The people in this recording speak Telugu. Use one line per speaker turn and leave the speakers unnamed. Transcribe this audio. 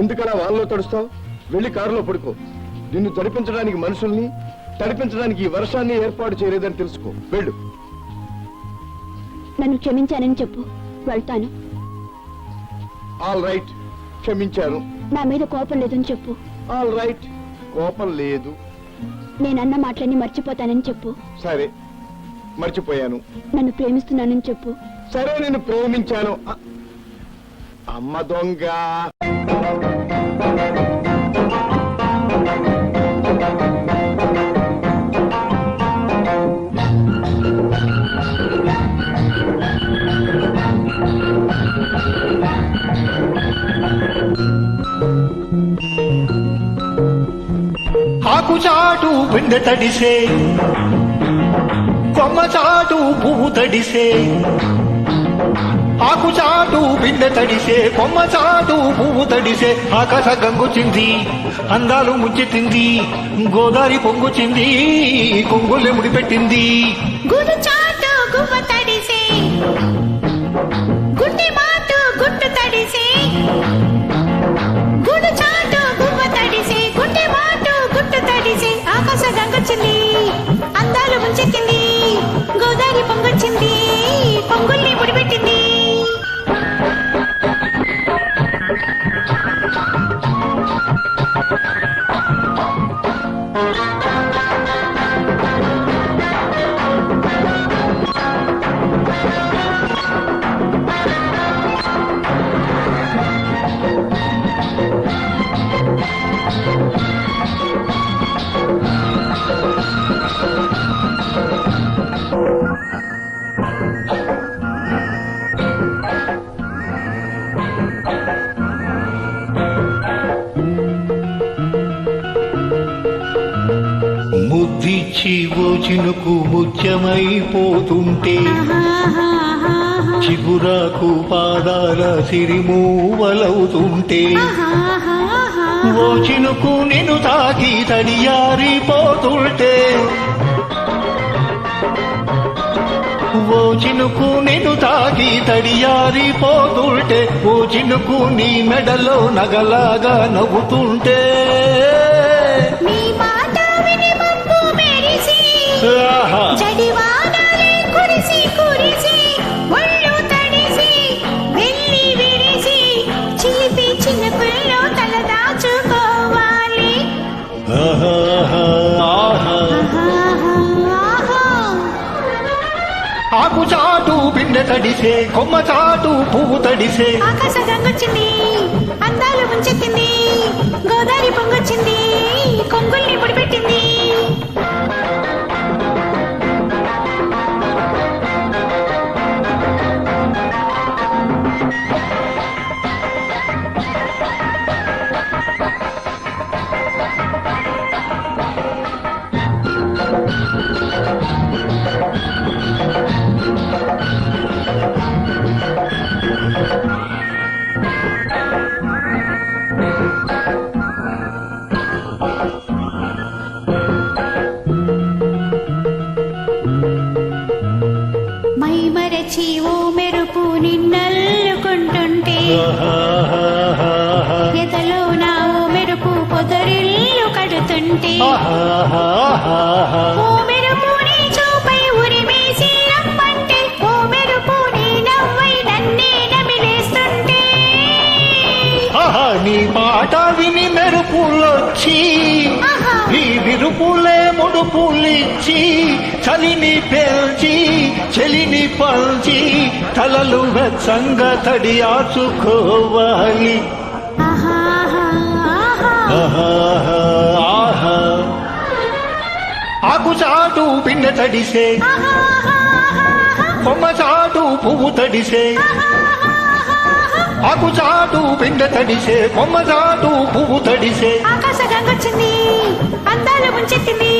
ఎందుకలా వాళ్ళలో తడుస్తావు? వెళ్ళి కారులో పడుకో. నిన్ను తడిపించడానికి మనుషుల్ని, తడిపించడానికి ఈ వర్షాన్ని ఏర్పాటు చేయలేదని తెలుసుకో. వెళ్ళు.
నన్ను క్షమించానని చెప్పు, వెళ్తాను.
ఆల్ రైట్, క్షమించాను.
నా మీద కోపం లేదని చెప్పు.
ఆల్ రైట్, కోపం లేదు.
నేనన్న మాటలన్నీ మర్చిపోతానని చెప్పు.
సరే, మర్చిపోయాను.
నన్ను ప్రేమిస్తున్నానని చెప్పు.
సరే, నేను ప్రేమించాను. అమ్మ దొంగ.
ఆకు చాటు బిండ తడిసే, కొమ్మ చాటు పువ్వు తడిసే. ఆకు చాటు బిండ తడిసే, కొమ్మ చాటు పువ్వు తడిసే. ఆకాశ గంగుచింది, అందాలు ముంచెత్తింది, గోదావరి పొంగుచింది, కొంగులే ముడిపెట్టింది.
గుడు చాటు గువ్వ తడిసే, గుండె మాటు గుట్టు తడిసే. గుడు చాటు గువ్వ తడిసే, గుండె మాటు గుట్టు తడిసే. ఆకాశ గంగొచ్చింది, అందాలు ముంచెత్తింది, గోదావరి పొంగొచ్చింది, పొంగుల్ని ముడిపెట్టింది.
ముద్దిచ్చి ఓ చినుకు ముత్యమైపోతుంటే, చిగురాకు పాదాల సిరిమూవలవుతుంటే. ఓ చినుకు నిన్ను తాకి తడియారిపోతుంటే, ఓ చినుకు నిన్ను తాకి తడియారిపోతుంటే. ఓ చినుకు నీ మెడలో నగలాగా నవ్వుతుంటే.
నీ మాట విని మబ్బు మెరిసి, జడివానలే కురిసి కురిసి, ఒళ్ళు తడిసి, వెళ్ళి విరిసి, చిలిపి చినుకుల్లో తల దాచుకోవాలి.
ఆకు చాటు బిండ తడిసే, కొమ్మ చాటు పువ్వు తడిసే.
ఆకాశ గంగొచ్చింది, అందాలు ముంచెత్తింది, గోదావరి పొంగొచ్చింది, కొంగుల్ని ముడిపెట్టింది. మై మరచి ఓ మెరుపు నిన్నల్లుకుంటుంటే, ఎదలో నా ఓ మెరుపు పొదరిల్లు కడుతుంటే. ఓ మెరుపు నీ చూపై ఉరిమేసి రమ్మంటే, ఓ మెరుపు నీ నవ్వై నన్నే నమిలేస్తుంటే.
నీ మాట విని మెరుపులొచ్చి, నీ విరుపులే ముడుపులిచ్చి, చలిని పేల్చి చెలిని పల్చి, తలలు వెచ్చంగా తడియాచుకోవాలి. ఆకు చాటు పిండ తడిసే, కొమ్మ చాటు పువ్వు తడిసే. ఆకు చాటు పిండ తడిసే, కొమ్మ చాటు పువ్వు తడిసే.
ఆకాశ గంగొచ్చింది, అందాలు ముంచెత్తింది,